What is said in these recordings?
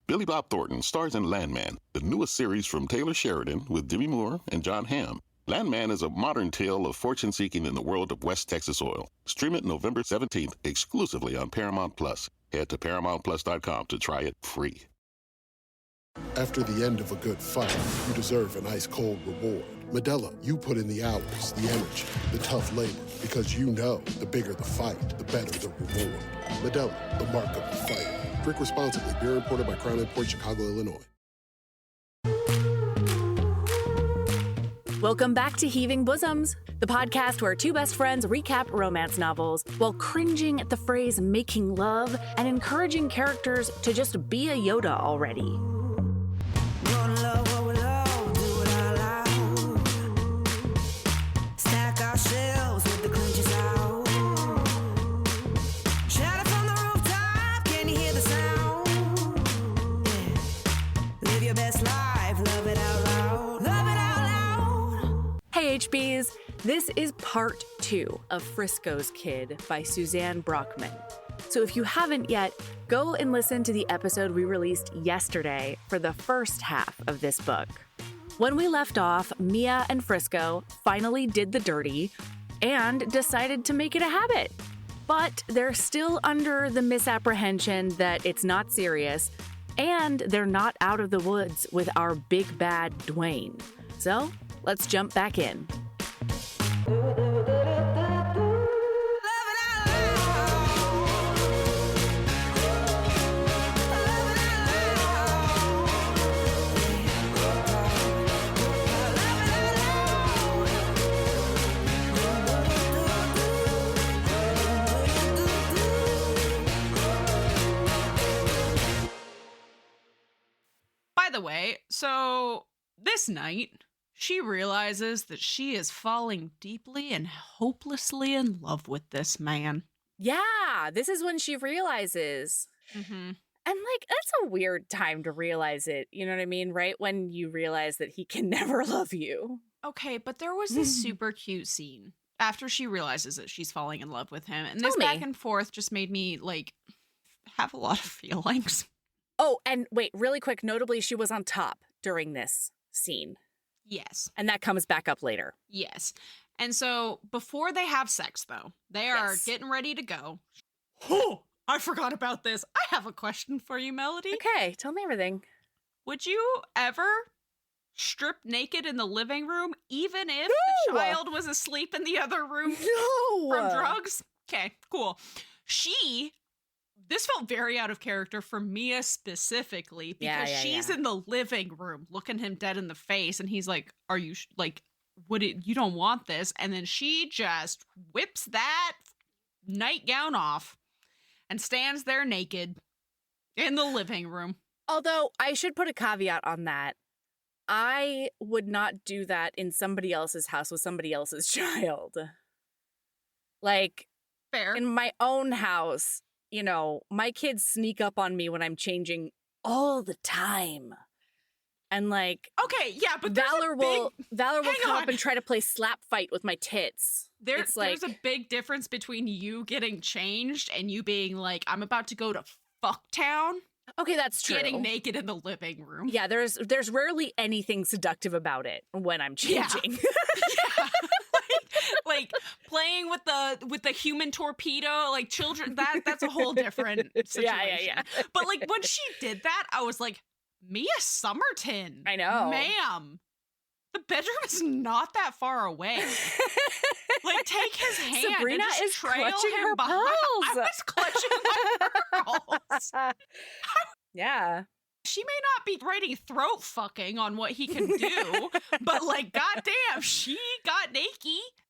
Billy Bob Thornton stars in Landman, the newest series from Taylor Sheridan with Demi Moore and John Hamm. Landman is a modern tale of fortune-seeking in the world of West Texas oil. Stream it November 17th exclusively on Paramount+. Head to ParamountPlus.com to try it free. After the end of a good fight, you deserve an ice-cold reward. Modelo, you put in the hours, the energy, the tough labor, because you know the bigger the fight, the better the reward. Modelo, the mark of a fighter. Drink responsibly. Beer imported by Crown Imports, Chicago, Illinois. Welcome back to Heaving Bosoms, the podcast where two best friends recap romance novels while cringing at the phrase making love and encouraging characters to just be a Yoda already. Hey HBs, this is part 2 of Frisco's Kid by Suzanne Brockmann. So if you haven't yet, go and listen to the episode we released yesterday for the first half of this book. When we left off, Mia and Frisco finally did the dirty and decided to make it a habit. But they're still under the misapprehension that it's not serious, and they're not out of the woods with our big bad Dwayne. So let's jump back in. By the way, so this night, she realizes that she is falling deeply and hopelessly in love with this man. Yeah, this is when she realizes. Mm-hmm. And that's a weird time to realize it. You know what I mean? Right when you realize that he can never love you. Okay, but there was this super cute scene after she realizes that she's falling in love with him. And this Tell me. back and forth just made me, have a lot of feelings. Oh, and wait, really quick, notably, she was on top during this scene. Yes. And that comes back up later. Yes. And so before they have sex, though, they are getting ready to go. Oh, I forgot about this. I have a question for you, Melody. Okay, tell me everything. Would you ever strip naked in the living room, even if the child was asleep in the other room from drugs? Okay, cool. This felt very out of character for Mia specifically because she's in the living room looking him dead in the face and he's like, are you you don't want this? And then she just whips that nightgown off and stands there naked in the living room. Although I should put a caveat on that. I would not do that in somebody else's house with somebody else's child. Fair. In my own house, you know, my kids sneak up on me when I'm changing all the time. And okay, yeah, but Valor will come on. up and try to play slap fight with my tits. There's a big difference between you getting changed and you being like, I'm about to go to Fucktown. Okay, that's true. Getting naked in the living room. Yeah, there's rarely anything seductive about it when I'm changing. Yeah. Playing with the human torpedo, children, that's a whole different situation. Yeah. But when she did that, I was like, Mia Summerton. I know. Ma'am. The bedroom is not that far away. Take his hand. Sabrina and just is trail clutching him her behind. pearls. I was clutching my pearls. Yeah. She may not be writing throat fucking on what he can do, but goddamn, she got naked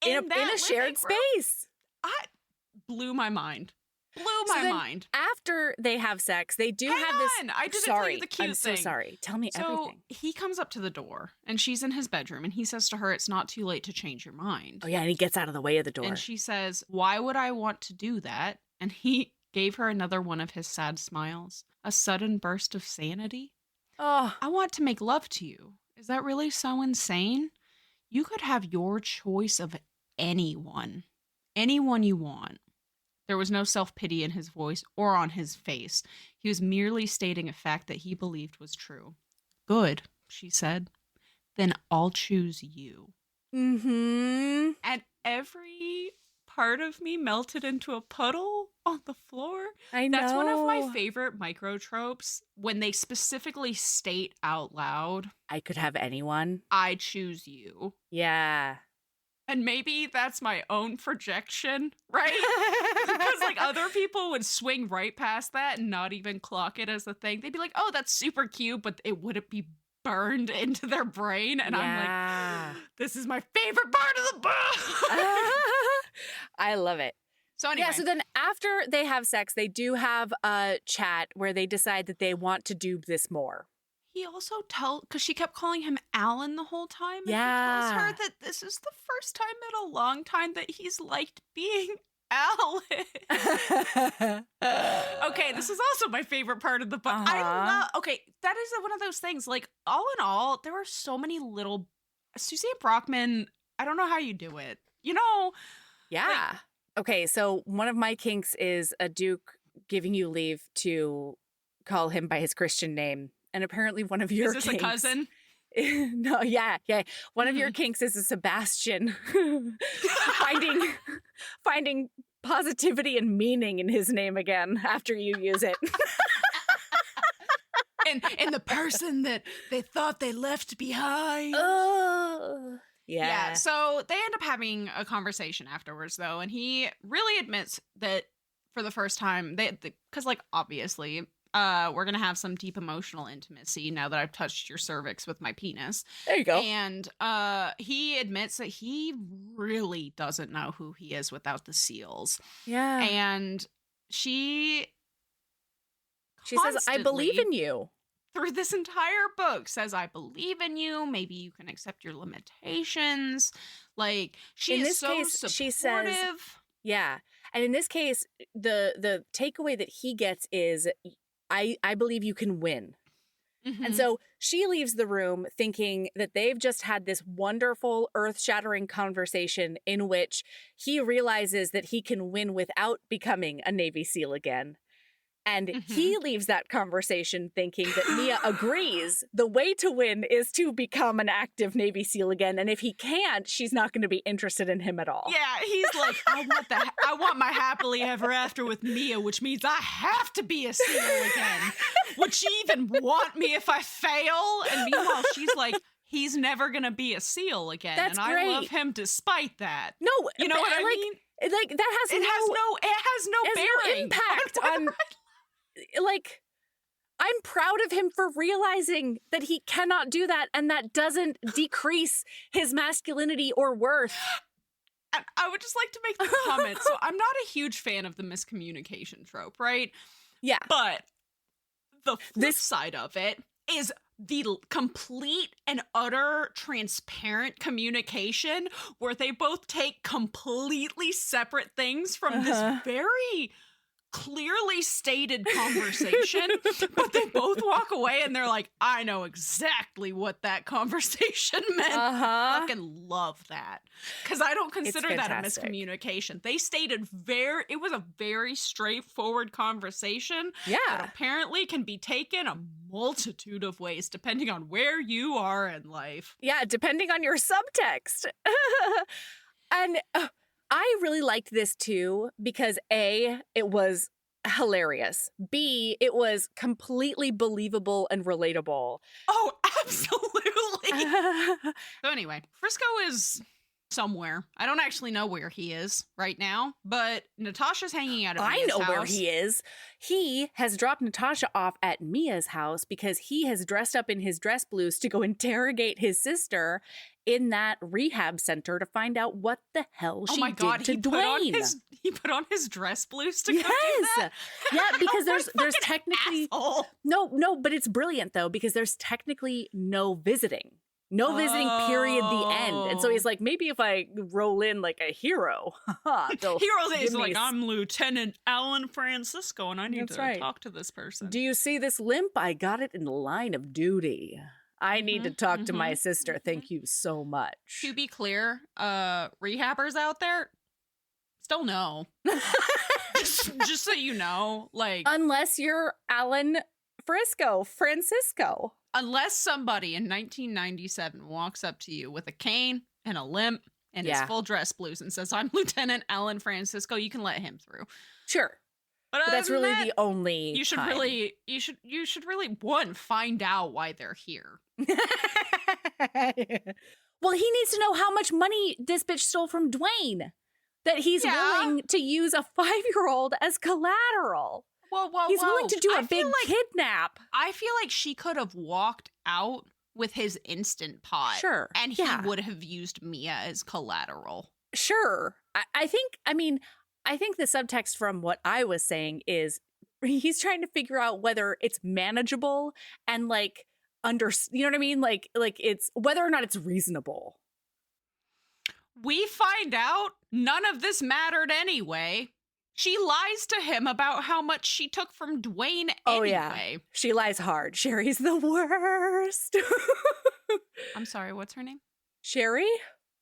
in a shared space. I blew my mind. Mind. After they have sex, they do have this. I didn't tell you the cute I'm thing. so sorry. Tell me everything. So he comes up to the door, and she's in his bedroom, and he says to her, "It's not too late to change your mind." Oh yeah, and he gets out of the way of the door. And she says, "Why would I want to do that?" And he gave her another one of his sad smiles. A sudden burst of sanity. Oh, I want to make love to you. Is that really so insane? You could have your choice of anyone you want. There was no self-pity in his voice or on his face. He was merely stating a fact that he believed was true. Good, she said. Then I'll choose you. Mm-hmm. And every part of me melted into a puddle on the floor. I know. That's one of my favorite micro tropes, when they specifically state out loud, I could have anyone. I choose you. Yeah. And maybe that's my own projection, right? Because like other people would swing right past that and not even clock it as a thing. They'd be like, oh, that's super cute, but it wouldn't be burned into their brain. And I'm like, this is my favorite part of the book. I love it. So anyway. Yeah, so then after they have sex, they do have a chat where they decide that they want to do this more. He also because she kept calling him Alan the whole time. And Yeah. he tells her that this is the first time in a long time that he's liked being Alan. Okay, this is also my favorite part of the book. Okay, that is one of those things. Like, all in all, there were so many little... Suzanne Brockmann, I don't know how you do it. You know? Yeah. Like, okay, so one of my kinks is a duke giving you leave to call him by his Christian name. And apparently one of your kinks... Is this a cousin? No, yeah. One of your kinks is a Sebastian. finding positivity and meaning in his name again after you use it. and the person that they thought they left behind. Yeah. So they end up having a conversation afterwards, though, and he really admits that for the first time, because, like, obviously, we're going to have some deep emotional intimacy now that I've touched your cervix with my penis. There you go. And he admits that he really doesn't know who he is without the seals. Yeah. And she says, I believe in you. Through this entire book says, I believe in you. Maybe you can accept your limitations. Like, she is so supportive. She says, yeah. And in this case, the takeaway that he gets is, I believe you can win. Mm-hmm. And so she leaves the room thinking that they've just had this wonderful, earth-shattering conversation in which he realizes that he can win without becoming a Navy SEAL again. And he leaves that conversation thinking that Mia agrees the way to win is to become an active Navy SEAL again. And if he can't, she's not going to be interested in him at all. Yeah, he's like, I want my happily ever after with Mia, which means I have to be a SEAL again. Would she even want me if I fail? And meanwhile, she's like, he's never going to be a SEAL again. That's and great. I love him despite that. No, you know what I mean? Like that has no impact on. Like, I'm proud of him for realizing that he cannot do that, and that doesn't decrease his masculinity or worth. And I would just like to make the comment. So I'm not a huge fan of the miscommunication trope, right? Yeah. But the flip side of it is the complete and utter transparent communication where they both take completely separate things from this very clearly stated conversation, but they both walk away and they're like, I know exactly what that conversation meant. I fucking love that. Because I don't consider that a miscommunication. They stated it was a very straightforward conversation that apparently can be taken a multitude of ways depending on where you are in life. Yeah, depending on your subtext. And I really liked this too because A, it was hilarious. B, it was completely believable and relatable. Oh, absolutely. So anyway, Frisco is somewhere. I don't actually know where he is right now, but Natasha's hanging out at Mia's house. I know where he is. He has dropped Natasha off at Mia's house because he has dressed up in his dress blues to go interrogate his sister in that rehab center to find out what the hell she did to Dwayne. He put on his dress blues to go do that? Yeah, because there's technically no, but it's brilliant though because there's technically no visiting. No visiting, period, the end. And so he's like, maybe if I roll in like a hero. He's like, I'm Lieutenant Alan Francisco and I need to talk to this person. Do you see this limp? I got it in the line of duty. I need to talk to my sister. Thank you so much. To be clear, rehabbers out there, still no. just so you know, like, unless you're Francisco. Unless somebody in 1997 walks up to you with a cane and a limp and his full dress blues and says, "I'm Lieutenant Alan Francisco," you can let him through. Sure. But that's really the only you should time. you should really find out why they're here. Well, he needs to know how much money this bitch stole from Dwayne, that he's willing to use a 5-year-old as collateral. He's willing to do a big kidnap. I feel like she could have walked out with his Instant Pot. Sure. And he would have used Mia as collateral. Sure. I think the subtext from what I was saying is he's trying to figure out whether it's manageable and like you know what I mean? Like it's whether or not it's reasonable. We find out none of this mattered anyway. She lies to him about how much she took from Dwayne anyway. Oh, yeah. She lies hard. Sherry's the worst. I'm sorry, what's her name? Sherry?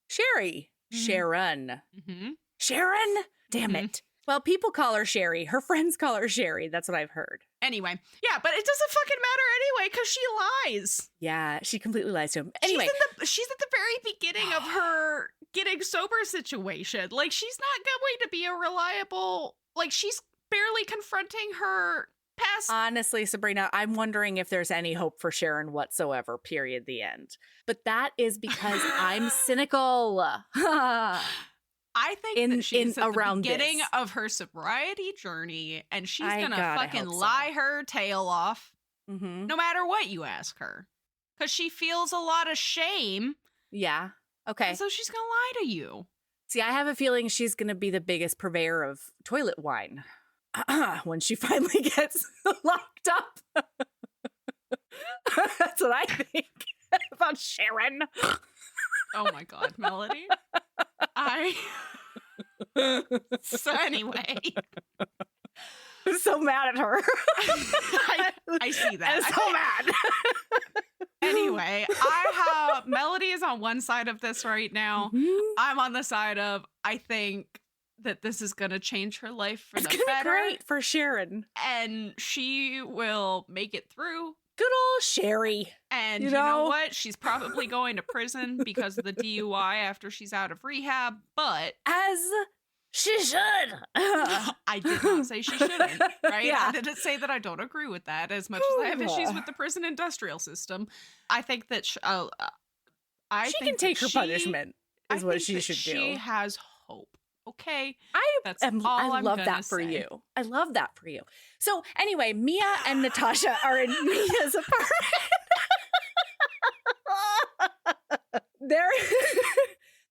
Sherry. Mm-hmm. Sharon. Mm-hmm. Sharon? Damn it. Well, people call her Sherry. Her friends call her Sherry. That's what I've heard. Anyway. Yeah, but it doesn't fucking matter anyway because she lies. Yeah, she completely lies to him. Anyway. She's at the very beginning of her getting sober situation. Like, she's not going to be a reliable... Like, she's barely confronting her past... Honestly, Sabrina, I'm wondering if there's any hope for Sharon whatsoever, period, the end. But that is because I'm cynical. I think that she's at the beginning of her sobriety journey, and she's going to fucking lie her tail off, no matter what you ask her. Because she feels a lot of shame. Yeah. Okay. And so she's going to lie to you. See, I have a feeling she's going to be the biggest purveyor of toilet wine when she finally gets locked up. That's what I think about Sharon. Oh my God, Melody. So anyway. I'm so mad at her. I see that. I'm so mad. Anyway, Melody is on one side of this right now. Mm-hmm. I'm on the side of, I think that this is going to change her life for the better. It's going to be great for Sharon. And she will make it through. Good old Sherry. And you know what? She's probably going to prison because of the DUI after she's out of rehab, but... As she should. I did not say she shouldn't, right? Yeah. I didn't say that I don't agree with that as much as I have issues with the prison industrial system. I think that... she can take her punishment, is what she should do. She has hope. Okay, I love that for you. I love that for you. So anyway, Mia and Natasha are in Mia's apartment.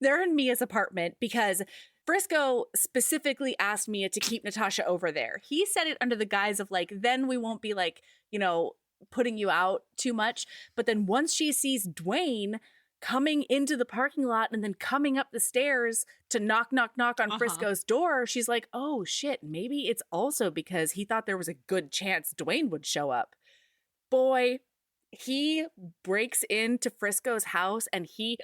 They're in Mia's apartment because Frisco specifically asked Mia to keep Natasha over there. He said it under the guise of like, then we won't be like, putting you out too much. But then once she sees Dwayne coming into the parking lot and then coming up the stairs to knock on Frisco's door, she's like, oh shit, maybe it's also because he thought there was a good chance Dwayne would show up. Boy, he breaks into Frisco's house and he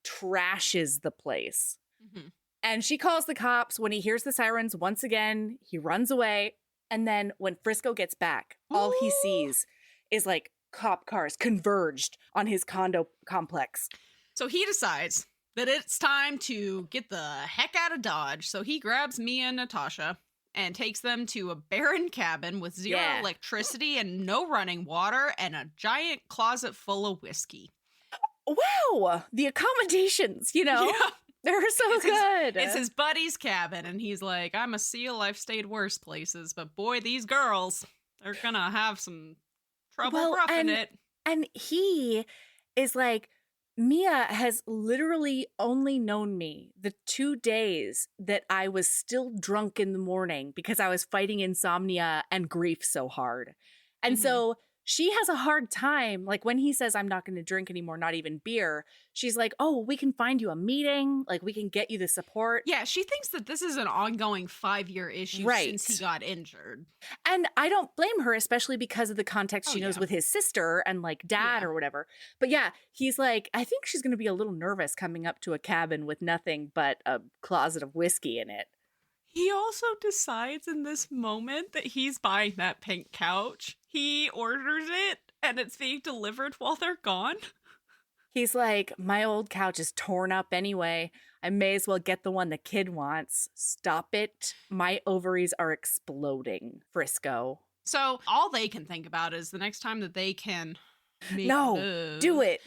trashes the place. Mm-hmm. And she calls the cops. When he hears the sirens once again, he runs away. And then when Frisco gets back, all he sees is like cop cars converged on his condo complex. So he decides that it's time to get the heck out of Dodge. So he grabs Mia and Natasha and takes them to a barren cabin with zero electricity and no running water and a giant closet full of whiskey. Wow. The accommodations, they're so good. It's his buddy's cabin. And he's like, I'm a SEAL. I've stayed worse places. But boy, these girls, they're going to have some trouble roughing it. And he is like, Mia has literally only known me the 2 days that I was still drunk in the morning because I was fighting insomnia and grief so hard. And so she has a hard time. Like when he says, I'm not going to drink anymore, not even beer, she's like, oh, we can find you a meeting. Like we can get you the support. Yeah, she thinks that this is an ongoing 5-year issue since he got injured. And I don't blame her, especially because of the context she knows with his sister and like dad or whatever. But yeah, he's like, I think she's going to be a little nervous coming up to a cabin with nothing but a closet of whiskey in it. He also decides in this moment that he's buying that pink couch. He orders it and it's being delivered while they're gone. He's like, my old couch is torn up anyway. I may as well get the one the kid wants. Stop it. My ovaries are exploding, Frisco. So all they can think about is the next time that they can make No, do it.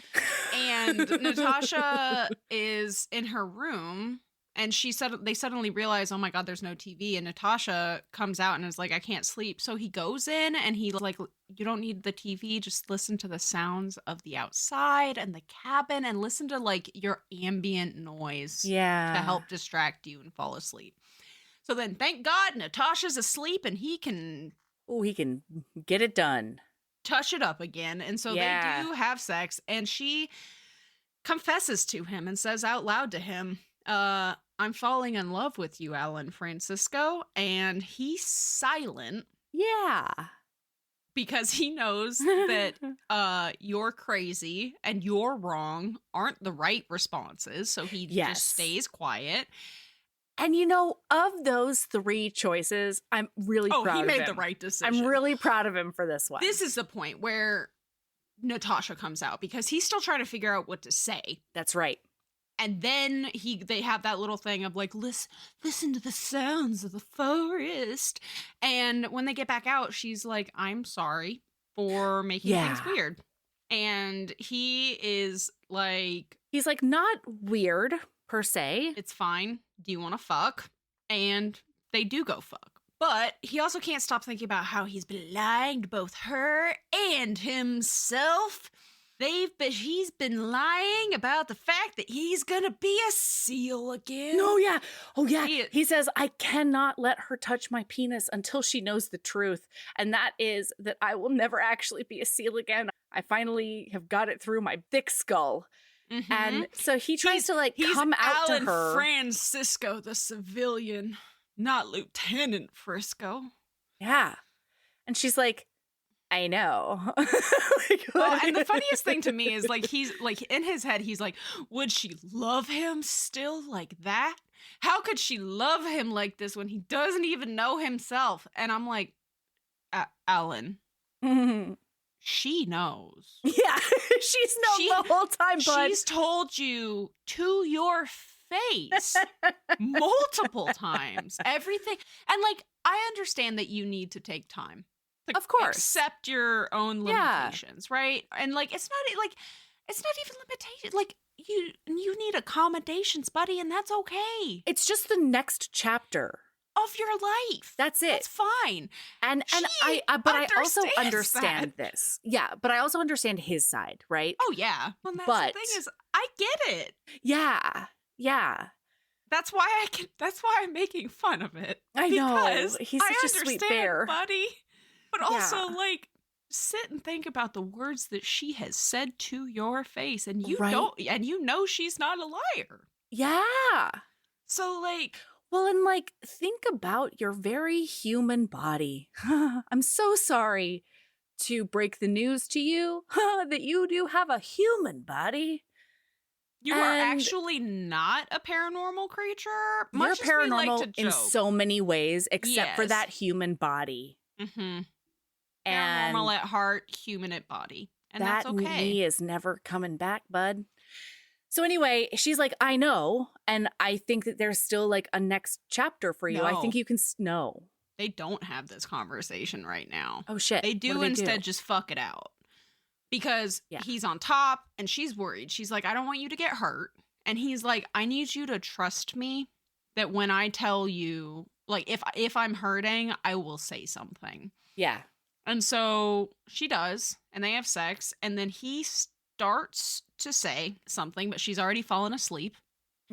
And Natasha is in her room and they suddenly realize, oh my God, there's no TV. And Natasha comes out and is like, I can't sleep. So he goes in and he's like, you don't need the TV. Just listen to the sounds of the outside and the cabin and listen to like your ambient noise to help distract you and fall asleep. So then thank God Natasha's asleep and he can get it done. Touch it up again. And so they do have sex and she confesses to him and says out loud to him, I'm falling in love with you, Alan Francisco. And he's silent. Yeah. Because he knows that you're crazy and you're wrong aren't the right responses. So he just stays quiet. And of those 3 choices, I'm really proud of him. Oh, he made the right decision. I'm really proud of him for this one. This is the point where Natasha comes out because he's still trying to figure out what to say. That's right. And then they have that little thing of like, listen to the sounds of the forest. And when they get back out, she's like, I'm sorry for making things weird. And he is like... He's like, not weird per se. It's fine. Do you want to fuck? And they do go fuck. But he also can't stop thinking about how he's been lying to both her and himself. He's been lying about the fact that he's gonna be a seal again. Oh yeah. He says, I cannot let her touch my penis until she knows the truth. And that is that I will never actually be a seal again. I finally have got it through my thick skull. Mm-hmm. And so he tries to come out Alan to her. Francisco, the civilian, not Lieutenant Frisco. Yeah. And she's like, I know. Well, and the funniest thing to me is he's like in his head, he's like, would she love him still like that? How could she love him like this when he doesn't even know himself? And I'm like, Alan, she knows. Yeah, she's known the whole time, bud. She's told you to your face multiple times, everything. And I understand that you need to take time. Of course. Accept your own limitations, right? And it's not even limitation. You need accommodations, buddy, and that's okay. It's just the next chapter of your life. That's it. It's fine. And I also understand this. Yeah, but I also understand his side, right? Oh yeah. And that's the thing is, I get it. Yeah. Yeah. That's why I'm making fun of it. I know. He's such a sweet bear, buddy. But also, sit and think about the words that she has said to your face, and you don't, and she's not a liar. Yeah. So, well, and think about your very human body. I'm so sorry to break the news to you that you do have a human body. You are actually not a paranormal creature. You're paranormal in so many ways, except for that human body. Mm-hmm. And paranormal at heart, human at body. And that's okay. That knee is never coming back, bud. So anyway, she's like, I know. And I think that there's still a next chapter for you. No. I think you can know. They don't have this conversation right now. Oh, shit. They do instead just fuck it out. Because he's on top and she's worried. She's like, I don't want you to get hurt. And he's like, I need you to trust me that when I tell you, if I'm hurting, I will say something. Yeah. And so she does, and they have sex, and then he starts to say something, but she's already fallen asleep.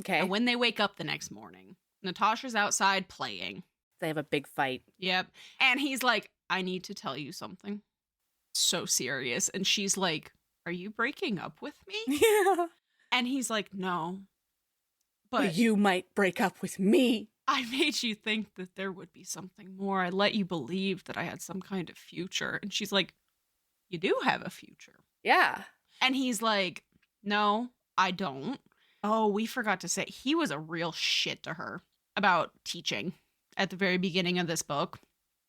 Okay. And when they wake up the next morning, Natasha's outside playing. They have a big fight. Yep. And he's like, I need to tell you something. So serious. And she's like, are you breaking up with me? Yeah. And he's like, no. But you might break up with me. I made you think that there would be something more. I let you believe that I had some kind of future. And she's like, you do have a future. Yeah. And he's like, no, I don't. Oh, we forgot to say, he was a real shit to her about teaching. at the very beginning of this book.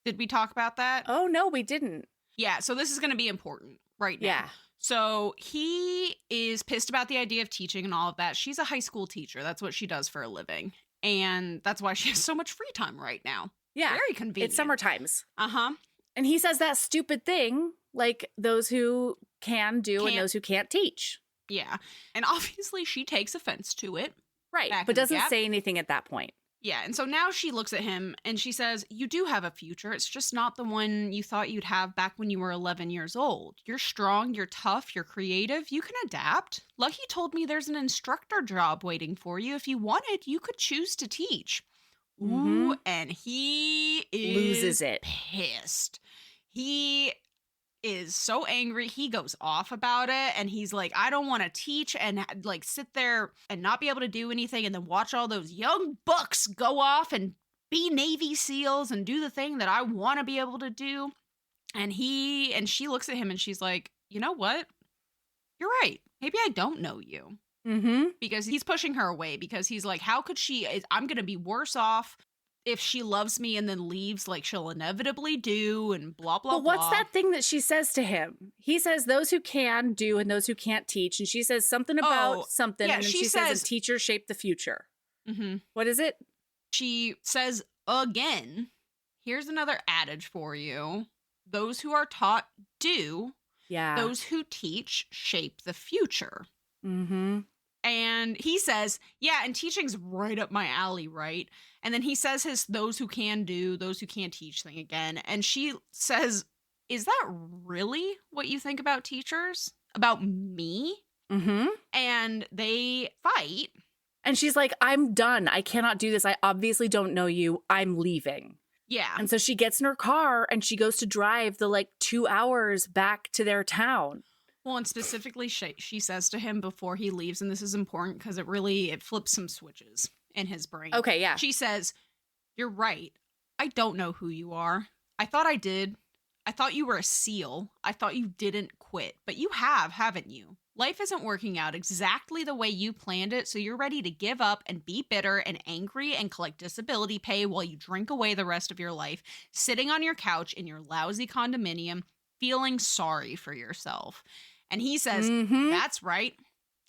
Did we talk about that? Oh, no, we didn't. Yeah, so this is going to be important right now. Yeah. So he is pissed about the idea of teaching and all of that. She's a high school teacher. That's what she does for a living. And that's why she has so much free time right now. Yeah. Very convenient. It's summer times. Uh-huh. And he says that stupid thing, like those who can do and those who can't teach. Yeah. And obviously she takes offense to it. Right. But doesn't say anything at that point. Yeah. And so now she looks at him and she says, you do have a future. It's just not the one you thought you'd have back when you were 11 years old. You're strong. You're tough. You're creative. You can adapt. Lucky told me there's an instructor job waiting for you. If you wanted, you could choose to teach. Ooh, and he loses it. Pissed. He is so angry. He goes off about it and he's like, I don't want to teach and like sit there and not be able to do anything and then watch all those young bucks go off and be Navy SEALs and do the thing that I want to be able to do. And she looks at him and she's like, you know what? You're right. Maybe I don't know you. Because he's pushing her away because he's like, how could I'm going to be worse off if she loves me and then leaves like she'll inevitably do and blah, blah, blah. But what's that thing that she says to him? He says those who can do and those who can't teach. And she says something about something. Yeah, and then she says, teachers shape the future. What is it? She says again, here's another adage for you. Those who are taught do. Yeah. Those who teach shape the future. And he says, yeah, and teaching's right up my alley, right? And then he says his those who can do, those who can't teach thing again. And she says, is that really what you think about teachers? About me? And they fight. And she's like, I'm done. I cannot do this. I obviously don't know you. I'm leaving. Yeah. And so she gets in her car and she goes to drive the 2 hours back to their town. Well, and specifically, she says to him before he leaves, and this is important because it flips some switches in his brain. Okay, yeah. She says, you're right. I don't know who you are. I thought I did. I thought you were a SEAL. I thought you didn't quit. But you have, haven't you? Life isn't working out exactly the way you planned it, so you're ready to give up and be bitter and angry and collect disability pay while you drink away the rest of your life, sitting on your couch in your lousy condominium, feeling sorry for yourself. And he says, that's right.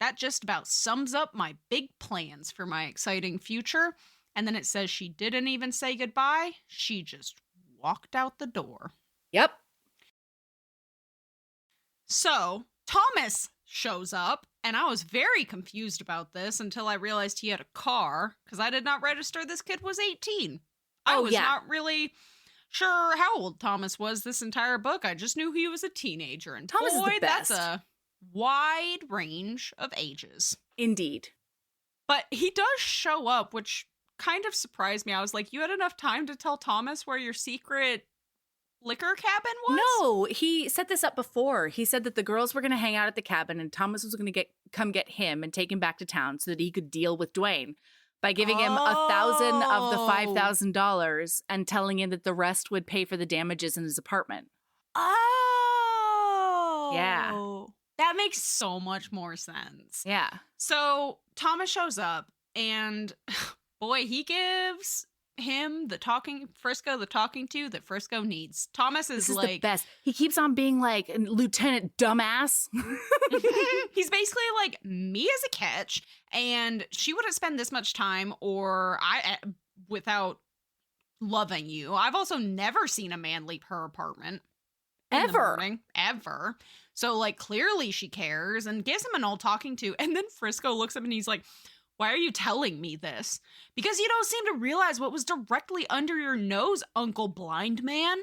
That just about sums up my big plans for my exciting future. And then it says she didn't even say goodbye. She just walked out the door. Yep. So Thomas shows up, and I was very confused about this until I realized he had a car, because I did not register this kid was 18. I was not really sure how old Thomas was this entire book. I just knew he was a teenager. And Thomas is the best. That's a wide range of ages. Indeed. But he does show up, which kind of surprised me. I was like, you had enough time to tell Thomas where your secret liquor cabin was? No, he set this up before. He said that the girls were going to hang out at the cabin and Thomas was going to come get him and take him back to town so that he could deal with Dwayne by giving him 1,000 of the $5,000 and telling him that the rest would pay for the damages in his apartment. Oh. Yeah. That makes so much more sense. Yeah. So Thomas shows up and boy, he gives him Frisco the talking to that Frisco needs. Thomas is the best. He keeps on being like Lieutenant Dumbass. He's basically like me as a catch, and she wouldn't spend this much time without loving you. I've also never seen a man leave her apartment ever. So clearly she cares and gives him an old talking to. And then Frisco looks at him and he's like, why are you telling me this? Because you don't seem to realize what was directly under your nose, Uncle Blind Man.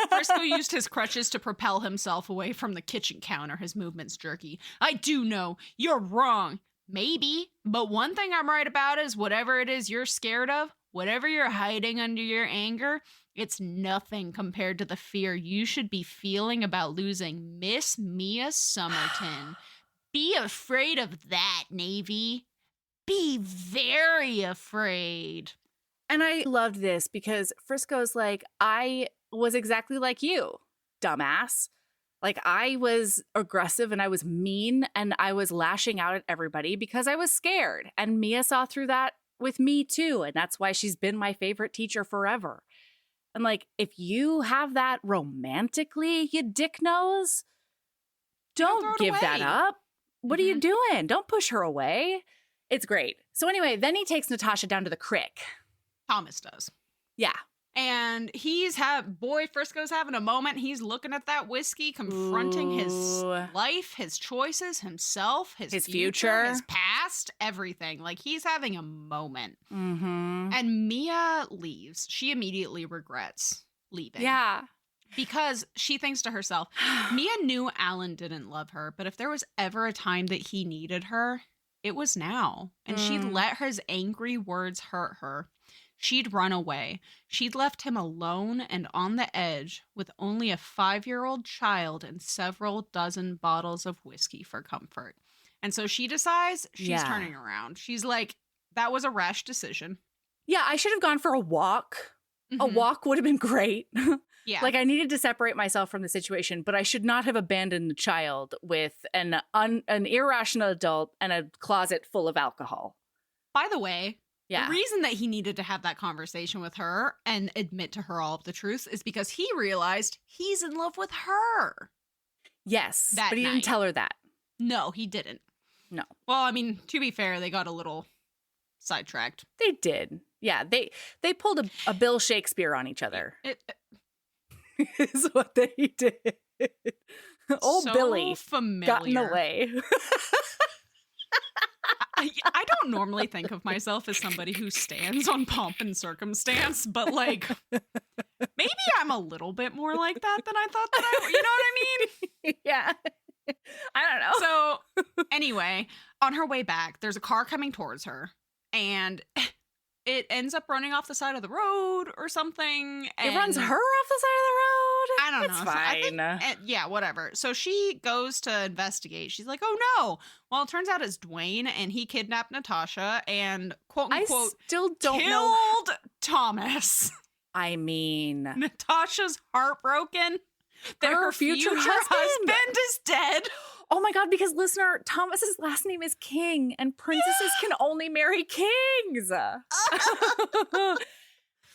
Frisco used his crutches to propel himself away from the kitchen counter, his movements jerky. I do know. You're wrong. Maybe. But one thing I'm right about is whatever it is you're scared of, whatever you're hiding under your anger, it's nothing compared to the fear you should be feeling about losing Miss Mia Somerton. Be afraid of that, Navy. Be very afraid. And I loved this because Frisco's like, I was exactly like you, dumbass. I was aggressive and I was mean and I was lashing out at everybody because I was scared. And Mia saw through that with me too. And that's why she's been my favorite teacher forever. And like, if you have that romantically, you dick nose, don't give that up. What are you doing? Don't push her away. It's great. So anyway, then he takes Natasha down to the crick. Thomas does. Yeah. And Frisco's having a moment. He's looking at that whiskey, confronting his life, his choices, himself, his future, his past, everything. Like, he's having a moment. Mm-hmm. And Mia leaves. She immediately regrets leaving. Yeah. Because she thinks to herself, Mia knew Alan didn't love her, but if there was ever a time that he needed her, it was now. And she'd let his angry words hurt her. She'd run away. She'd left him alone and on the edge with only a 5-year-old child and several dozen bottles of whiskey for comfort. And so she decides she's turning around. She's like, that was a rash decision. Yeah, I should have gone for a walk. A walk would have been great. Yeah. Like, I needed to separate myself from the situation, but I should not have abandoned the child with an irrational adult and a closet full of alcohol. By the way, the reason that he needed to have that conversation with her and admit to her all of the truth is because he realized he's in love with her. Yes, but he didn't tell her that. No, he didn't. No. Well, I mean, to be fair, they got a little sidetracked. They did. Yeah, they pulled a Bill Shakespeare on each other. Is what they did. Old so Billy familiar. got in the way. I don't normally think of myself as somebody who stands on pomp and circumstance, but like, maybe I'm a little bit more like that than I thought that I would. You know what I mean? Yeah. I don't know. So anyway, on her way back, there's a car coming towards her and it ends up running off the side of the road or something. It runs her off the side of the road? I don't know. It's fine. Yeah, whatever. So she goes to investigate. She's like, oh no. Well, it turns out it's Dwayne and he kidnapped Natasha and quote unquote still don't killed Thomas. I mean, Natasha's heartbroken that her future husband is dead. Oh my God, because listener, Thomas's last name is King and princesses can only marry kings.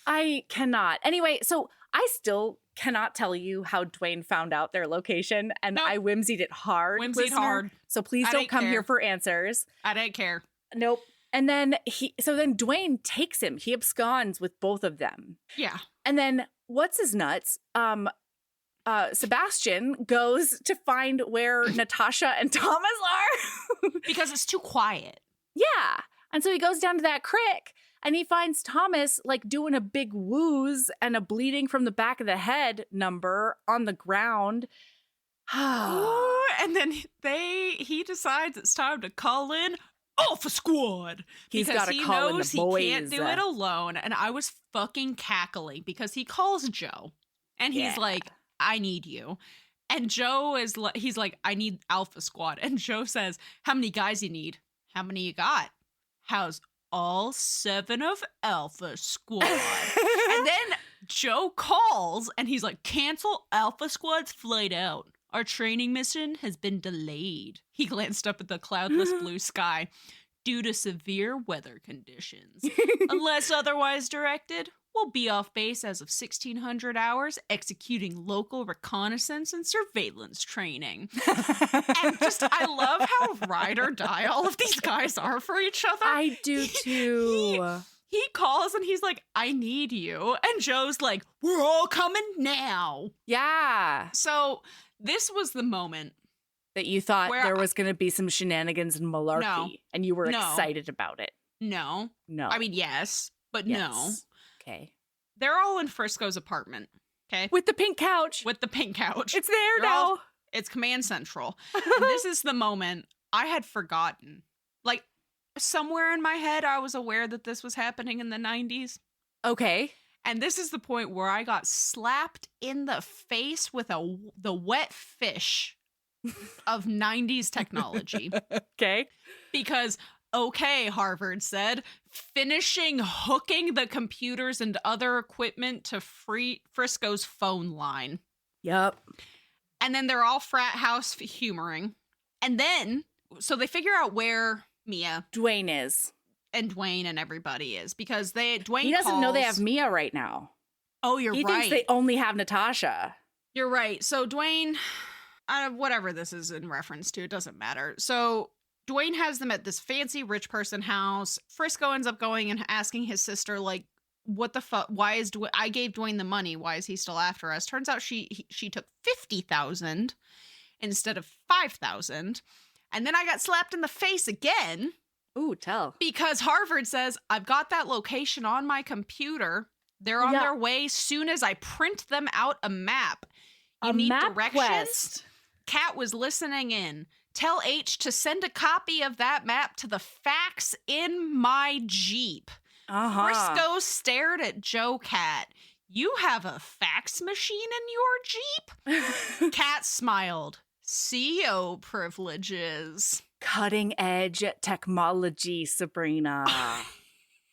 I cannot. Anyway, so I still cannot tell you how Dwayne found out their location and I whimsied it hard. Hard. So please don't come here for answers. I don't care. Nope. And then then Dwayne takes him. He absconds with both of them. Yeah. And then what's his nuts? Sebastian goes to find where Natasha and Thomas are. Because it's too quiet. Yeah. And so he goes down to that crick and he finds Thomas like doing a big wooze and a bleeding from the back of the head number on the ground. And then he decides it's time to call in Alpha Squad. He's got to call in the boys. He can't do it alone. And I was fucking cackling because he calls Joe and he's like, I need you. And Joe he's like, I need Alpha Squad. And Joe says, how many guys you need? How many you got? How's all 7 of Alpha Squad? And then Joe calls and he's like, cancel Alpha Squad's flight out. Our training mission has been delayed. He glanced up at the cloudless blue sky. Due to severe weather conditions. Unless otherwise directed, we'll be off base as of 1600 hours, executing local reconnaissance and surveillance training. And I love how ride or die all of these guys are for each other. I do too. He calls and he's like, I need you. And Joe's like, we're all coming now. Yeah. So this was the moment that you thought there was going to be some shenanigans and malarkey and you were excited about it. No. I mean, yes, but yes. No. Okay. They're all in Frisco's apartment. Okay. With the pink couch. It's there now. It's Command Central. And this is the moment I had forgotten. Like, somewhere in my head, I was aware that this was happening in the 90s. Okay. And this is the point where I got slapped in the face with the wet fish of 90s technology. Okay. Because, Harvard said, finishing hooking the computers and other equipment to Frisco's phone line. Yep. And then they're all frat house humoring. And then, so they figure out where Mia Dwayne is. and Dwayne and everybody is, because Dwayne he doesn't calls, know they have Mia right now. Oh, you're right. He thinks they only have Natasha. You're right. So Dwayne, whatever this is in reference to, it doesn't matter. So Dwayne has them at this fancy rich person house. Frisco ends up going and asking his sister, like, what the fuck? Why is I gave Dwayne the money? Why is he still after us? Turns out she took $50,000 instead of $5,000. And then I got slapped in the face again. Ooh, tell. Because Harvard says, I've got that location on my computer. They're on their way soon as I print them out a map. You need map directions? quest. Kat was listening in. Tell H to send a copy of that map to the fax in my Jeep. Frisco stared at Joe Cat. You have a fax machine in your Jeep? Kat smiled. CEO privileges. Cutting edge technology, Sabrina.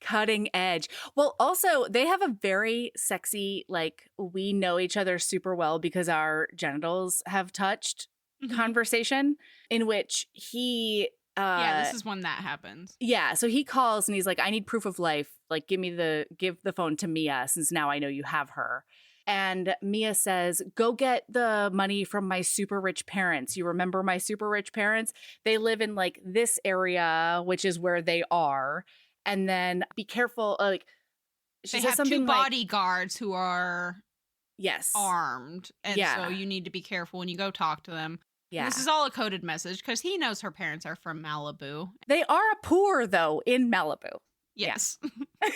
Cutting edge. Well, also, they have a very sexy, like, we know each other super well because our genitals have touched conversation, in which he... this is when that happens. Yeah, so he calls and he's like, I need proof of life. Like, give the phone to Mia, since now I know you have her. And Mia says, go get the money from my super rich parents. You remember my super rich parents? They live in, like, this area, which is where they are. And then be careful. Like, she they says have something two bodyguards who are armed. And so you need to be careful when you go talk to them. Yeah. This is all a coded message because he knows her parents are from Malibu. They are poor, though, in Malibu. Yes. Yeah.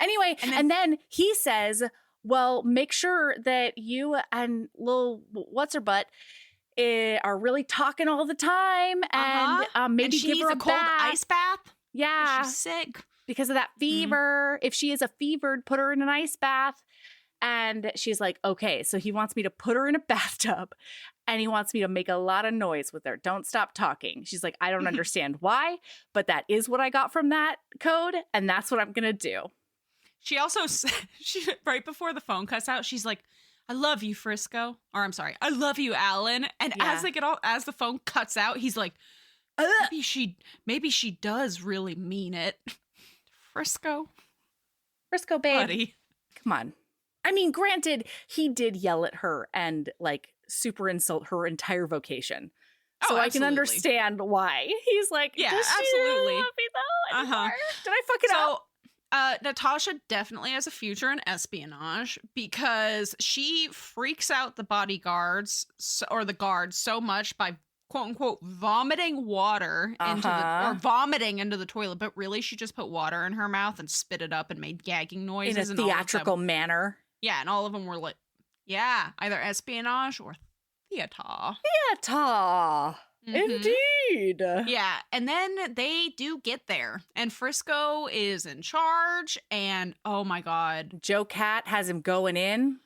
Anyway, and then he says, well, make sure that you and little what's-her-butt are really talking all the time. And maybe and she give needs her a cold bath. ice bath. Yeah. She's sick. Because of that fever. If she is a fevered, put her in an ice bath. And she's like, okay. So he wants me to put her in a bathtub. And he wants me to make a lot of noise with her. Don't stop talking. She's like, I don't understand why, but that is what I got from that code. And that's what I'm going to do. She also, right before the phone cuts out, she's like, I love you, Frisco. Or I'm sorry, I love you, Alan. And as the phone cuts out, he's like, maybe she does really mean it. Frisco, babe. Buddy. Come on. I mean, granted, he did yell at her and, like, super insult her entire vocation. So I can understand why. He's like, yeah, does she absolutely. love me though anymore? Did I fuck it up? Natasha definitely has a future in espionage because she freaks out the bodyguards or the guards so much by quote unquote vomiting water vomiting into the toilet, but really she just put water in her mouth and spit it up and made gagging noises in a theatrical manner. Yeah, and all of them were like, either espionage or theater. Indeed. Yeah, and then they do get there, and Frisco is in charge, and oh my god. Joe Cat has him going in.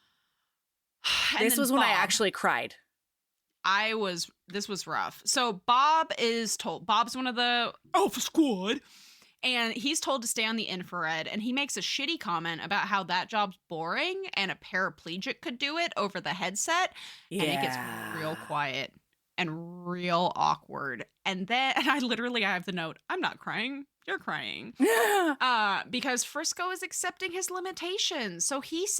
This was when I actually cried. This was rough. So Bob's one of the Alpha Squad, and he's told to stay on the infrared, and he makes a shitty comment about how that job's boring and a paraplegic could do it over the headset, and it gets real quiet and real awkward. And then I have the note, I'm not crying, you're crying. Because Frisco is accepting his limitations. So he's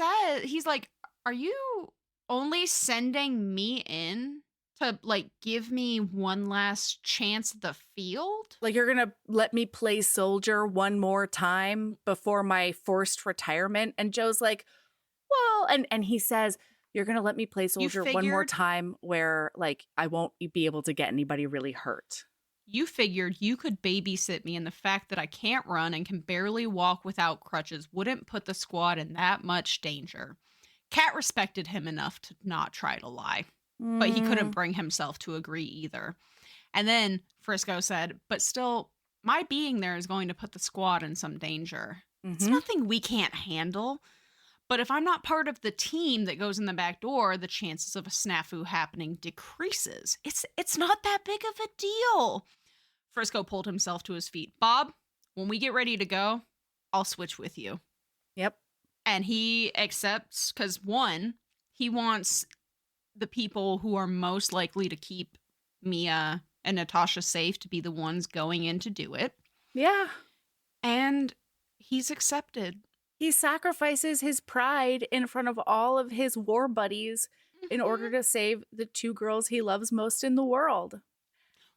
like, are you only sending me in to, like, give me one last chance at the field? Like, you're gonna let me play soldier one more time before my forced retirement? And Joe's like, well, and he says, you're gonna let me play soldier one more time where, like, I won't be able to get anybody really hurt. You figured you could babysit me, and the fact that I can't run and can barely walk without crutches wouldn't put the squad in that much danger. Kat respected him enough to not try to lie, but he couldn't bring himself to agree either. And then Frisco said, but still, my being there is going to put the squad in some danger. It's nothing we can't handle. But if I'm not part of the team that goes in the back door, the chances of a snafu happening decreases. It's not that big of a deal. Frisco pulled himself to his feet. Bob, when we get ready to go, I'll switch with you. Yep. And he accepts because, one, he wants the people who are most likely to keep Mia and Natasha safe to be the ones going in to do it. Yeah. And he's accepted. He sacrifices his pride in front of all of his war buddies in order to save the two girls he loves most in the world.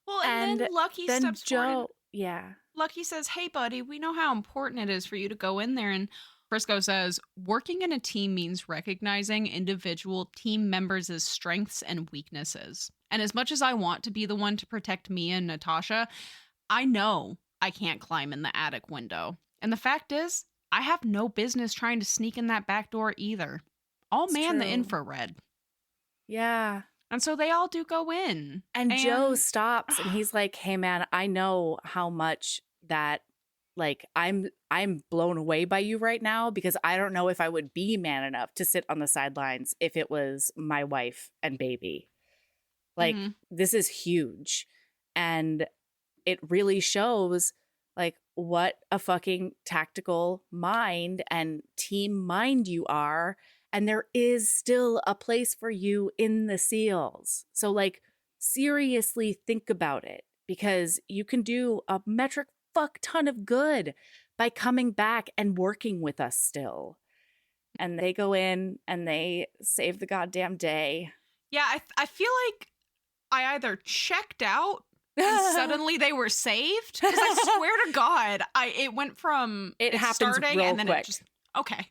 Well, and then Lucky steps forward. Yeah. Lucky says, hey, buddy, we know how important it is for you to go in there. And Frisco says, working in a team means recognizing individual team members' strengths and weaknesses. And as much as I want to be the one to protect Mia and Natasha, I know I can't climb in the attic window. And the fact is, I have no business trying to sneak in that back door either. I'll man the infrared. Yeah. And so they all do go in. And Joe stops and he's like, hey, man, I know how much that, like, I'm blown away by you right now because I don't know if I would be man enough to sit on the sidelines if it was my wife and baby. Like, this is huge. And it really shows, like, what a fucking tactical mind and team mind you are. And there is still a place for you in the SEALs. So, like, seriously think about it because you can do a metric fuck ton of good by coming back and working with us still. And they go in and they save the goddamn day. Yeah, I feel like I either checked out and suddenly they were saved. Because I swear to God, it went from it happens starting real and then quick. it just okay.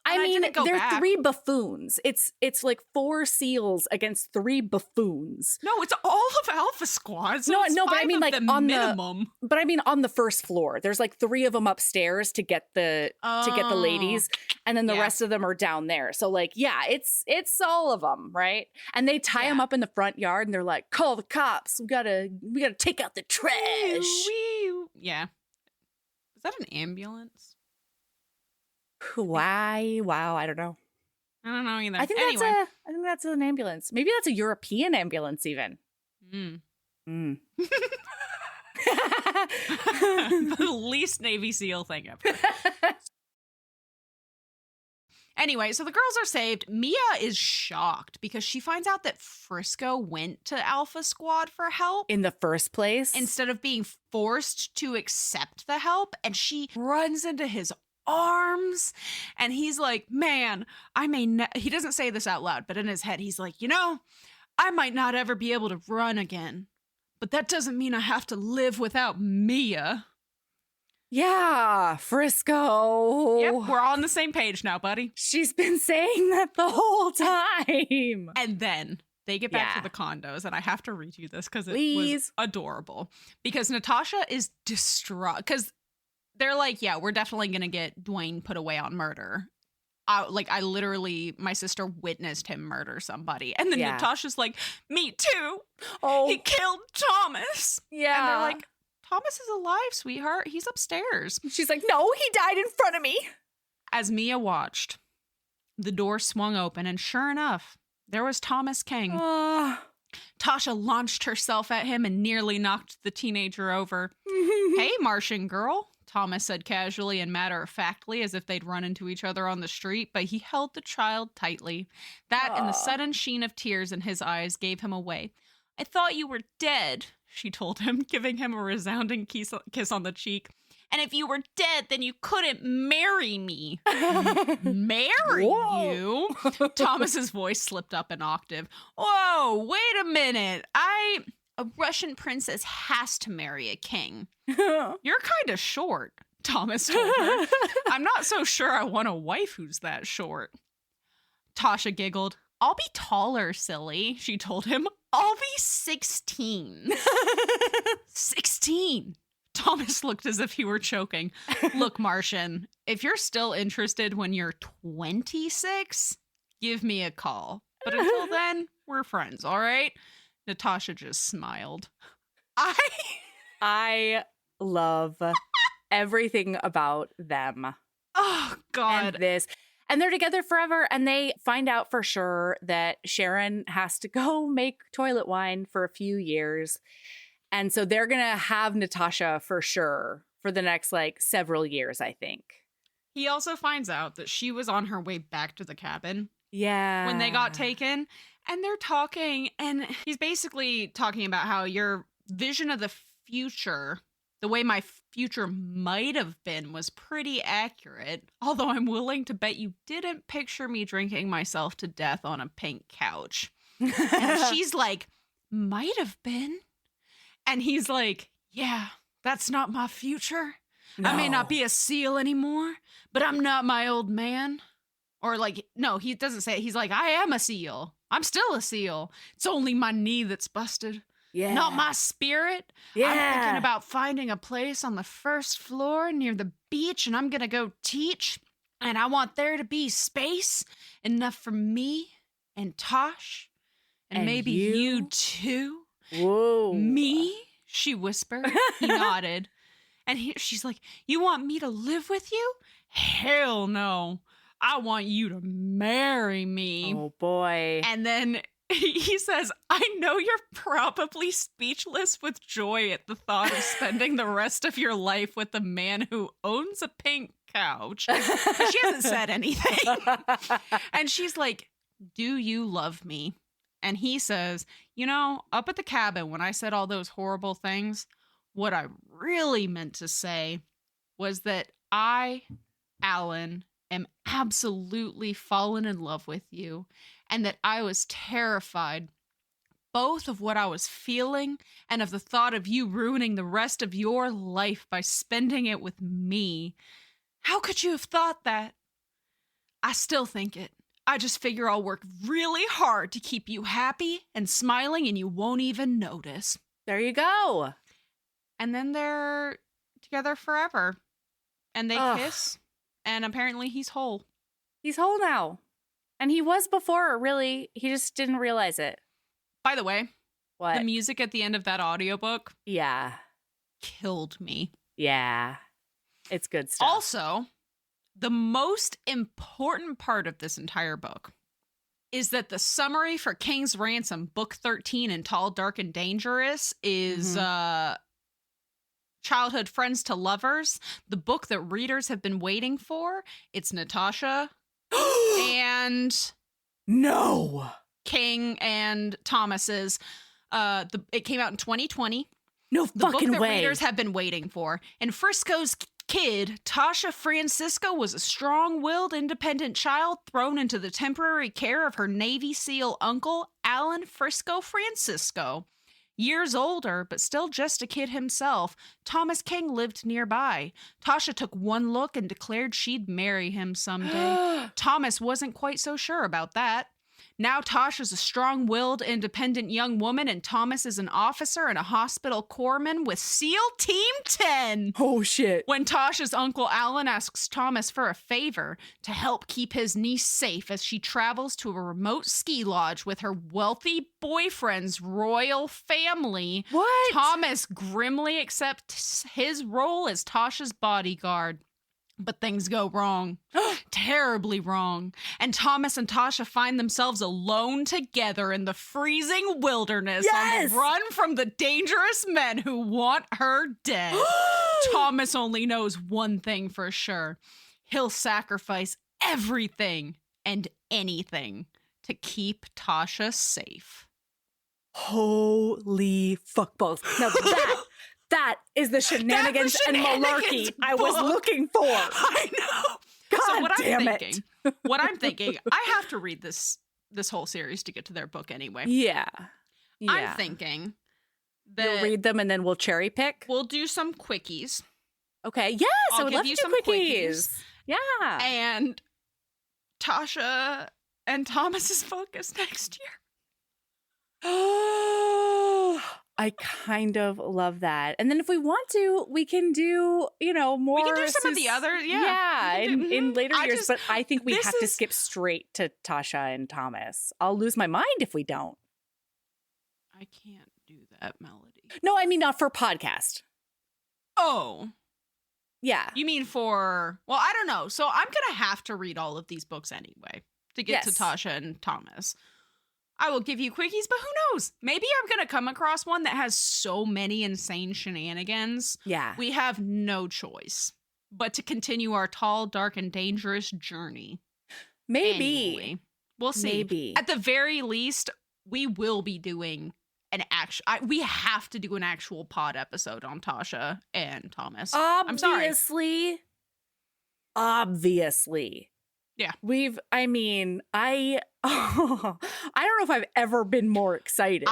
I mean, they're back. 3 buffoons. It's like 4 SEALs against 3 buffoons. No, it's all of Alpha Squad. So No, but I mean, like, the on minimum. But I mean, on the first floor, there's like 3 of them upstairs to get the ladies, and then the rest of them are down there. So, like, yeah, it's all of them, right? And they tie them up in the front yard, and they're like, "Call the cops. We gotta take out the trash." Yeah, is that an ambulance? Why? Wow, I don't know. I don't know either. I think that's an ambulance. Maybe that's a European ambulance, even. The least Navy SEAL thing ever. Anyway, so the girls are saved. Mia is shocked because she finds out that Frisco went to Alpha Squad for help in the first place instead of being forced to accept the help, and she runs into his arms and he's like, man, he doesn't say this out loud, but in his head he's like, I might not ever be able to run again, but that doesn't mean I have to live without Mia. Yeah, Frisco. Yep, we're all on the same page now, buddy. She's been saying that the whole time. And then they get back to the condos, and I have to read you this because it was adorable. Because Natasha is distraught because they're like, yeah, we're definitely going to get Dwayne put away on murder. My sister witnessed him murder somebody. And then Natasha's like, me too. Oh, he killed Thomas. Yeah. And they're like, Thomas is alive, sweetheart. He's upstairs. She's like, no, he died in front of me. As Mia watched, the door swung open, and sure enough, there was Thomas King. Tasha launched herself at him and nearly knocked the teenager over. Hey, Martian girl, Thomas said casually and matter-of-factly as if they'd run into each other on the street, but he held the child tightly. That and the sudden sheen of tears in his eyes gave him away. I thought you were dead, she told him, giving him a resounding kiss on the cheek. And if you were dead, then you couldn't marry me. Marry you? Thomas's voice slipped up an octave. Whoa, wait a minute. A Russian princess has to marry a king. You're kind of short, Thomas told her. I'm not so sure I want a wife who's that short. Tasha giggled. I'll be taller, silly, she told him. I'll be 16. 16. Thomas looked as if he were choking. Look, Martian, if you're still interested when you're 26, give me a call. But until then, we're friends, all right? Natasha just smiled. I love everything about them. Oh, God. And they're together forever, and they find out for sure that Sharon has to go make toilet wine for a few years. And so they're going to have Natasha for sure for the next, several years, I think. He also finds out that she was on her way back to the cabin. Yeah. When they got taken. And they're talking, and he's basically talking about how your vision of the future the way my future might have been was pretty accurate, although I'm willing to bet you didn't picture me drinking myself to death on a pink couch. And she's like, might have been. And he's like, yeah, that's not my future. No. I may not be a seal anymore, but I'm not my old man. Or like, no, he doesn't say it. He's like, I am a seal. I'm still a seal. It's only my knee that's busted. Yeah. Not my spirit. Yeah. I'm thinking about finding a place on the first floor near the beach, and I'm going to go teach. And I want there to be space enough for me and Tosh and maybe you too. Whoa. Me? She whispered. He nodded. And she's like, you want me to live with you? Hell no. I want you to marry me. Oh, boy. And then he says, I know you're probably speechless with joy at the thought of spending the rest of your life with a man who owns a pink couch. But she hasn't said anything. And she's like, do you love me? And he says, you know, up at the cabin when I said all those horrible things, what I really meant to say was that I, Alan, am absolutely fallen in love with you, and that I was terrified both of what I was feeling and of the thought of you ruining the rest of your life by spending it with me. How could you have thought that? I still think it. I just figure I'll work really hard to keep you happy and smiling, and you won't even notice. There you go. And then they're together forever. And they kiss. And apparently he's whole. He's whole now. And he was before, really. He just didn't realize it. By the way. What? The music at the end of that audiobook. Yeah. Killed me. Yeah. It's good stuff. Also, the most important part of this entire book is that the summary for King's Ransom, book 13 in Tall, Dark, and Dangerous is Childhood Friends to Lovers, the book that readers have been waiting for. It's Natasha and King and Thomas's. It came out in 2020. No the fucking book that way. Readers have been waiting for. And Frisco's kid, Tasha Francisco, was a strong-willed, independent child thrown into the temporary care of her Navy SEAL uncle, Alan Frisco Francisco. Years older, but still just a kid himself, Thomas King lived nearby. Tasha took one look and declared she'd marry him someday. Thomas wasn't quite so sure about that. Now Tasha's a strong-willed, independent young woman, and Thomas is an officer and a hospital corpsman with SEAL Team 10. Oh, shit. When Tasha's uncle Alan asks Thomas for a favor to help keep his niece safe as she travels to a remote ski lodge with her wealthy boyfriend's royal family, what? Thomas grimly accepts his role as Tasha's bodyguard. But things go wrong. Terribly wrong. And Thomas and Tasha find themselves alone together in the freezing wilderness on the run from the dangerous men who want her dead. Thomas only knows one thing for sure. He'll sacrifice everything and anything to keep Tasha safe. Holy fuckballs. Now that is the shenanigans and malarkey I was looking for. I know. God so what damn I'm thinking, I have to read this whole series to get to their book anyway. Yeah. I'm thinking that you'll read them and then we'll cherry pick. We'll do some quickies. Okay. Yes, I would love to do some quickies. Yeah. And Tasha and Thomas's focus next year. I kind of love that. And then if we want to, we can do, more. We can do some of the other, in later years. But I think we have to skip straight to Tasha and Thomas. I'll lose my mind if we don't. I can't do that, Melody. No, I mean not for podcast. Oh. Yeah. You mean for, well, I don't know. So I'm going to have to read all of these books anyway to get to Tasha and Thomas. I will give you quickies, but who knows? Maybe I'm going to come across one that has so many insane shenanigans. Yeah. We have no choice but to continue our tall, dark, and dangerous journey. Maybe. Annually. We'll see. Maybe. At the very least, we will be doing we have to do an actual pod episode on Tasha and Thomas. Obviously. Yeah. I don't know if I've ever been more excited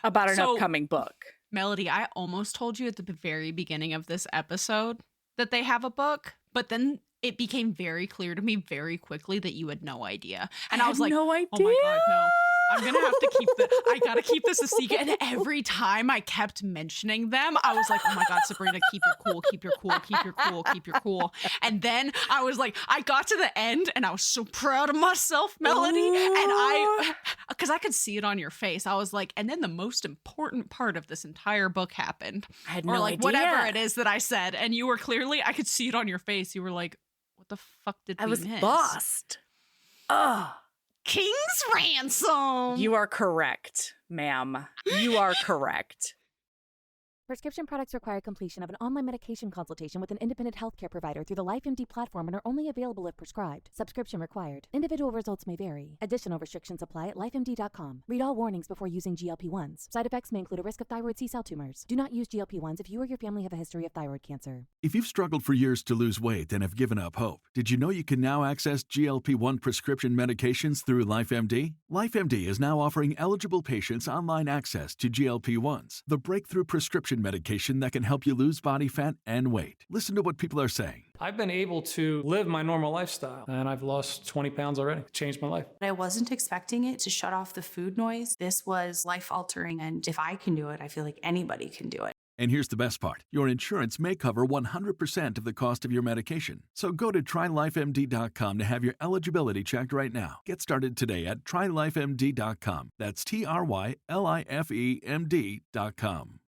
about an upcoming book. Melody, I almost told you at the very beginning of this episode that they have a book, but then it became very clear to me very quickly that you had no idea. And I was like, no idea. Oh my God, no. I'm going to have to I got to keep this a secret. And every time I kept mentioning them, I was like, oh my God, Sabrina, keep your cool, keep your cool, keep your cool, keep your cool. And then I was like, I got to the end and I was so proud of myself, Melody. Ooh. And because I could see it on your face. I was like, and then the most important part of this entire book happened. I had no idea. Whatever it is that I said. And you were clearly, I could see it on your face. You were like, what the fuck did we miss? I was lost. Ugh. King's Ransom. You are correct, ma'am. You are correct. Prescription products require completion of an online medication consultation with an independent healthcare provider through the LifeMD platform and are only available if prescribed. Subscription required. Individual results may vary. Additional restrictions apply at lifemd.com. Read all warnings before using GLP-1s. Side effects may include a risk of thyroid C-cell tumors. Do not use GLP-1s if you or your family have a history of thyroid cancer. If you've struggled for years to lose weight and have given up hope, did you know you can now access GLP-1 prescription medications through LifeMD? LifeMD is now offering eligible patients online access to GLP-1s, the breakthrough prescription medication that can help you lose body fat and weight. Listen to what people are saying. I've been able to live my normal lifestyle, and I've lost 20 pounds already. Changed my life. I wasn't expecting it to shut off the food noise. This was life-altering, and if I can do it, I feel like anybody can do it. And here's the best part. Your insurance may cover 100% of the cost of your medication. So go to trylifemd.com to have your eligibility checked right now. Get started today at trylifemd.com. That's trylifemd.com.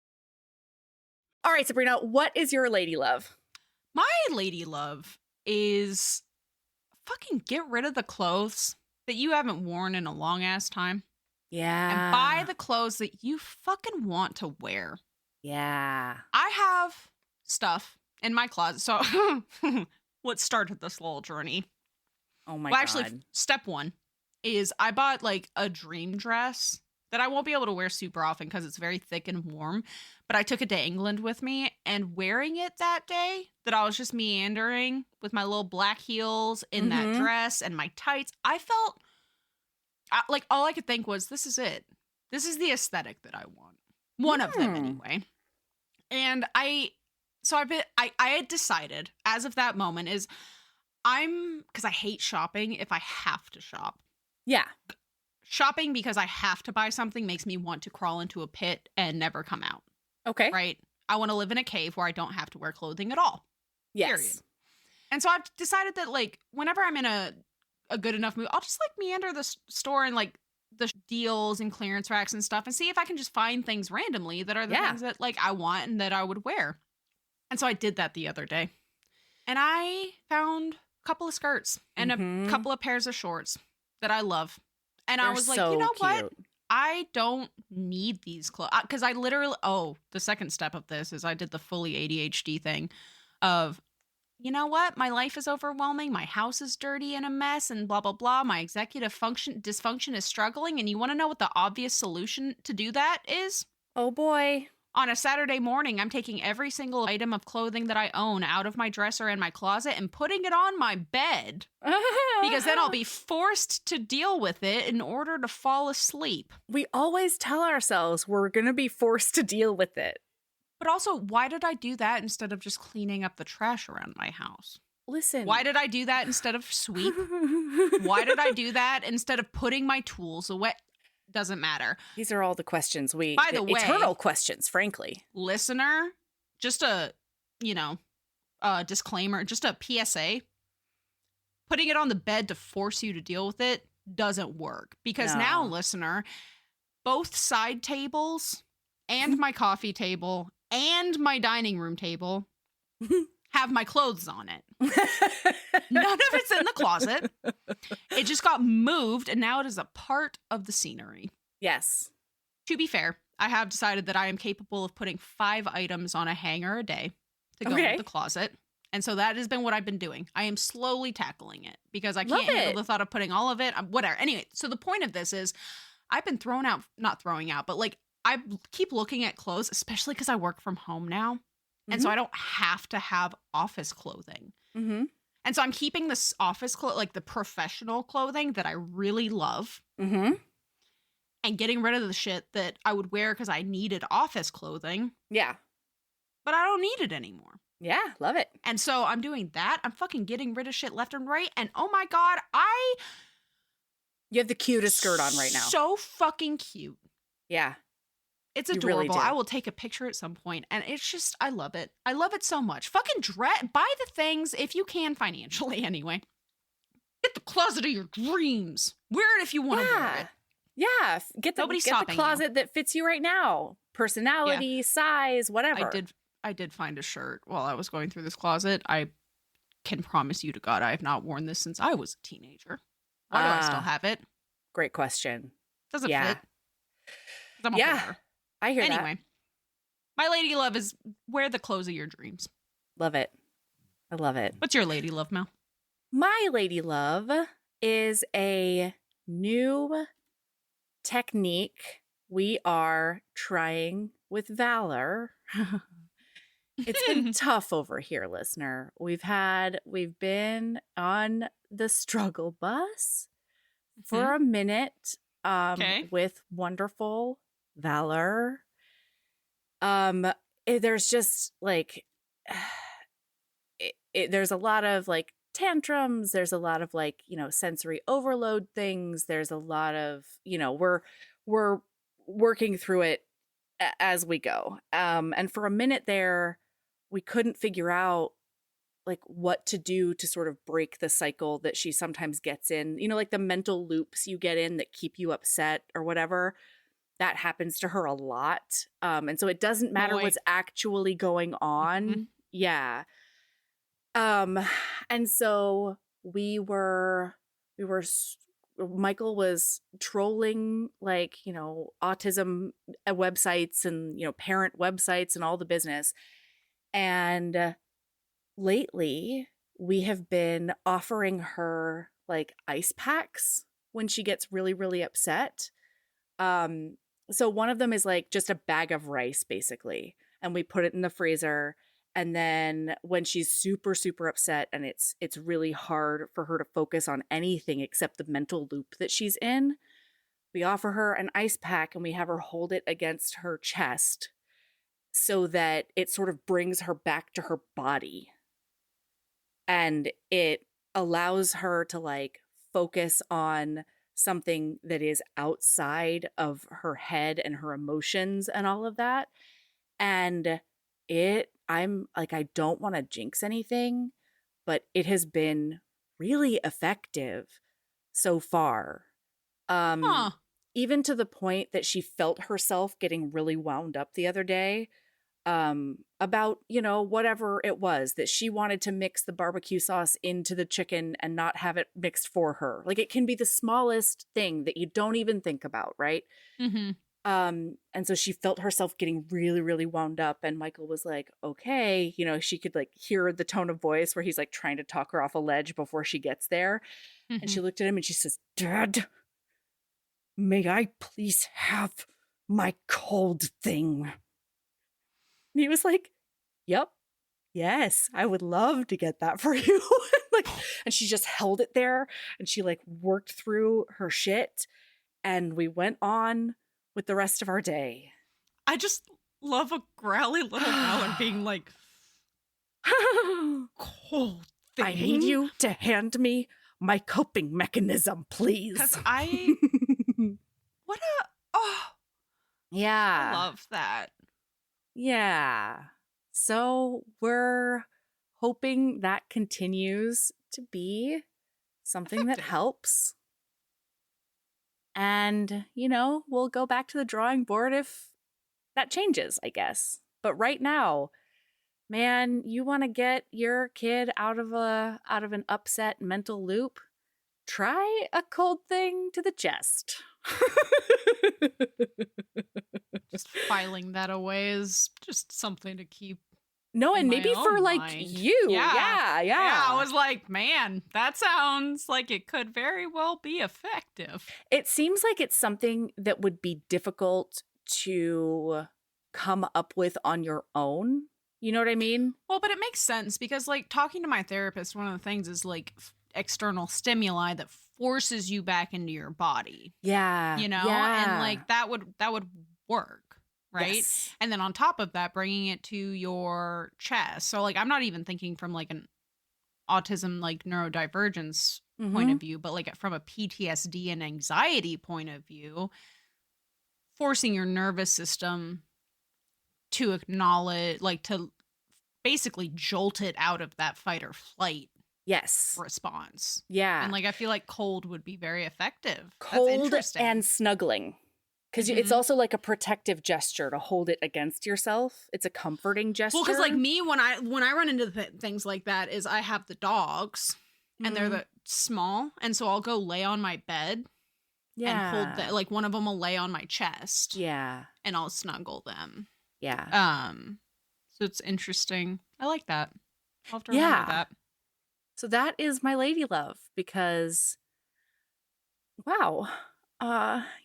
All right, Sabrina, what is your lady love? My lady love is fucking get rid of the clothes that you haven't worn in a long ass time. Yeah. And buy the clothes that you fucking want to wear. Yeah. I have stuff in my closet. So what started this little journey? Oh my God. Actually, step one is I bought like a dream dress that I won't be able to wear super often because it's very thick and warm. But I took it to England with me, and wearing it that day, that I was just meandering with my little black heels in that dress and my tights, I felt like all I could think was, this is it. This is the aesthetic that I want. One of them anyway. And I had decided as of that moment is because I hate shopping if I have to shop. Yeah. Shopping because I have to buy something makes me want to crawl into a pit and never come out. Okay. Right? I want to live in a cave where I don't have to wear clothing at all. Yes. Period. And so I've decided that like whenever I'm in a good enough mood, I'll just like meander the store and like the deals and clearance racks and stuff and see if I can just find things randomly that are the things that like I want and that I would wear. And so I did that the other day. And I found a couple of skirts and a couple of pairs of shorts that I love. And I was like, you know what? I don't need these clothes. Because I literally, the second step of this is I did the fully ADHD thing of, you know what? My life is overwhelming. My house is dirty and a mess and blah, blah, blah. My executive dysfunction is struggling. And you want to know what the obvious solution to do that is? Oh, boy. On a Saturday morning, I'm taking every single item of clothing that I own out of my dresser and my closet and putting it on my bed. Because then I'll be forced to deal with it in order to fall asleep. We always tell ourselves we're going to be forced to deal with it. But also, why did I do that instead of just cleaning up the trash around my house? Listen. Why did I do that instead of sweep? Why did I do that instead of putting my tools away? Doesn't matter. These are all the questions by the way, eternal questions, frankly. Listener, just a, disclaimer, just a PSA. Putting it on the bed to force you to deal with it doesn't work. Because now, listener, both side tables and my coffee table and my dining room table have my clothes on it. None of it's in the closet. It just got moved, and now it is a part of the scenery. Yes. To be fair, I have decided that I am capable of putting 5 items on a hanger a day to go into the closet. And so that has been what I've been doing. I am slowly tackling it because I can't handle the thought of putting all of it. Whatever. Anyway, so the point of this is I've been not throwing out, but like I keep looking at clothes, especially because I work from home now. And so I don't have to have office clothing. Mm-hmm. And so I'm keeping this office clothes, like the professional clothing that I really love. Mm-hmm. And getting rid of the shit that I would wear because I needed office clothing. Yeah. But I don't need it anymore. Yeah, love it. And so I'm doing that. I'm fucking getting rid of shit left and right. And oh my God, You have the cutest skirt on right now. So fucking cute. Yeah. It's You really adorable. do. I will take a picture at some point, and it's just, I love it. I love it so much. Fucking buy the things if you can financially anyway. Get the closet of your dreams. Wear it if you want to wear it. Yeah. Get the closet that fits you right now. Personality, size, whatever. I did find a shirt while I was going through this closet. I can promise you to God I have not worn this since I was a teenager. Why do I still have it? Great question. Doesn't fit. I'm a whore. I hear that. Anyway, my lady love is wear the clothes of your dreams. Love it. I love it. What's your lady love, Mel? My lady love is a new technique we are trying with Valor. It's been tough over here, listener. We've been on the struggle bus for a minute with wonderful Valor. There's just like there's a lot of like tantrums, there's a lot of like, sensory overload things, there's a lot of, we're working through it as we go. And for a minute there, we couldn't figure out like what to do to sort of break the cycle that she sometimes gets in, like the mental loops you get in that keep you upset or whatever. That happens to her a lot. And so it doesn't matter what's actually going on. Mm-hmm. Yeah. And so Michael was trolling like, autism websites and, parent websites and all the business. And lately we have been offering her like ice packs when she gets really, really upset. So one of them is like just a bag of rice basically. And we put it in the freezer. And then when she's super, super upset and it's really hard for her to focus on anything except the mental loop that she's in, we offer her an ice pack and we have her hold it against her chest so that it sort of brings her back to her body. And it allows her to like focus on something that is outside of her head and her emotions and all of that. And I'm like, I don't want to jinx anything, but it has been really effective so far. Even to the point that she felt herself getting really wound up the other day about, whatever it was that she wanted to mix the barbecue sauce into the chicken and not have it mixed for her. Like it can be the smallest thing that you don't even think about, right? Mm-hmm. And so she felt herself getting really, really wound up. And Michael was like, okay, she could like hear the tone of voice where he's like trying to talk her off a ledge before she gets there. Mm-hmm. And she looked at him and she says, Dad, may I please have my cold thing? And he was like, yep, yes, I would love to get that for you. And she just held it there and she like worked through her shit. And we went on with the rest of our day. I just love a growly little Valor being like, cold thing. I need you to hand me my coping mechanism, please. Because yeah. I love that. Yeah. So we're hoping that continues to be something that helps. And, we'll go back to the drawing board if that changes, I guess. But right now, man, you want to get your kid out of an upset mental loop? Try a cold thing to the chest. Just filing that away is just something to keep. No, and maybe for like mind. You. Yeah. I was like, man, that sounds like it could very well be effective. It seems like it's something that would be difficult to come up with on your own. You know what I mean? Well, but it makes sense because, like, talking to my therapist, one of the things is, like, external stimuli that forces you back into your body. Yeah. You know? Yeah. And, like, that would work, right? Yes. And then on top of that, bringing it to your chest. So, like, I'm not even thinking from, like, an autism, like, neurodivergence point of view, but, like, from a PTSD and anxiety point of view, forcing your nervous system to acknowledge, like, to basically jolt it out of that fight or flight response. Yeah. And, like, I feel like cold would be very effective. Cold That's interesting. and snuggling. Because it's also like a protective gesture to hold it against yourself. It's a comforting gesture. Well, because, like, me, when I run into things like that is I have the dogs and they're small. And so I'll go lay on my bed and hold that. Like, one of them will lay on my chest. Yeah. And I'll snuggle them. Yeah. So it's interesting. I like that. I'll have to remember that. So that is my lady love because, wow,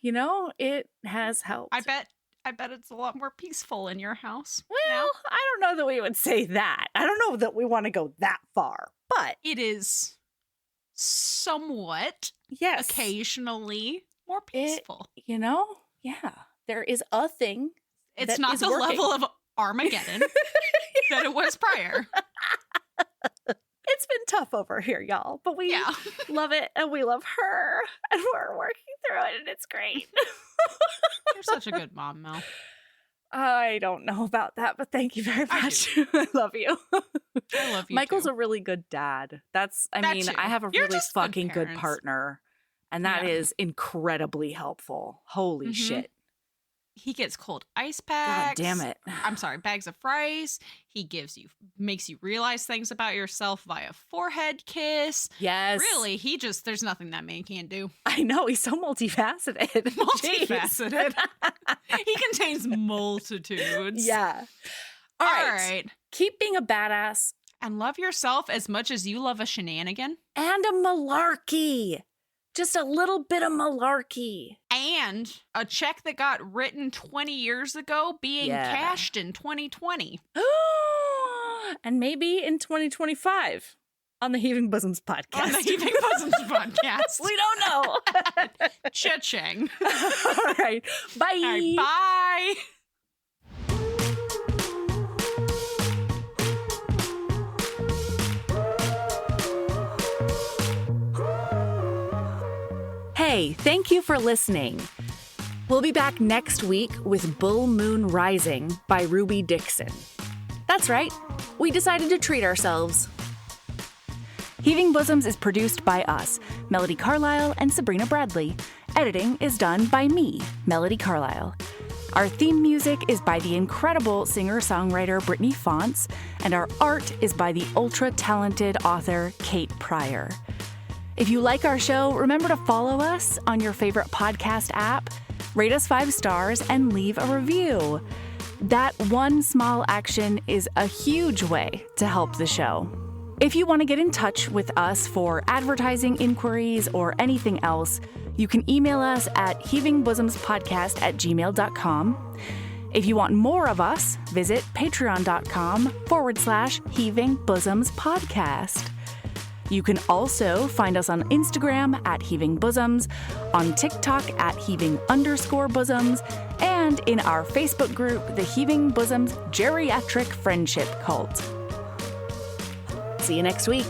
you know, it has helped. I bet it's a lot more peaceful in your house. Well, I don't know that we would say that. I don't know that we want to go that far, but it is somewhat, occasionally more peaceful. You know, there is a thing. It's not the level of Armageddon that it was prior. It's been tough over here, y'all, but we love it and we love her and we're working through it and it's great. You're such a good mom, Mel. I don't know about that, but thank you very much. I love you. I love you. Michael's too. a really good dad. I have a You're really just fucking good parents. partner, and that is incredibly helpful. Holy shit. He gets cold ice packs. God damn it. I'm sorry, bags of fries. He makes you realize things about yourself via forehead kiss. Yes. Really, there's nothing that man can't do. I know, he's so multifaceted. Multifaceted. He contains multitudes. Yeah. All right. Keep being a badass. And love yourself as much as you love a shenanigan. And a malarkey. Just a little bit of malarkey. And a check that got written 20 years ago being cashed in 2020. And maybe in 2025 on the Heaving Bosoms podcast. On the Heaving Bosoms podcast. We don't know. Cha-ching. All right. Bye. All right, bye. Hey, thank you for listening. We'll be back next week with Bull Moon Rising by Ruby Dixon. That's right, we decided to treat ourselves. Heaving Bosoms is produced by us, Melody Carlisle and Sabrina Bradley. Editing is done by me, Melody Carlisle. Our theme music is by the incredible singer-songwriter Brittany Fonts, and our art is by the ultra-talented author Kate Pryor. If you like our show, remember to follow us on your favorite podcast app, rate us 5 stars, and leave a review. That one small action is a huge way to help the show. If you want to get in touch with us for advertising inquiries or anything else, you can email us at heavingbosomspodcast@gmail.com. If you want more of us, visit patreon.com/heavingbosomspodcast. You can also find us on Instagram at Heaving Bosoms, on TikTok at Heaving_Bosoms, and in our Facebook group, the Heaving Bosoms Geriatric Friendship Cult. See you next week.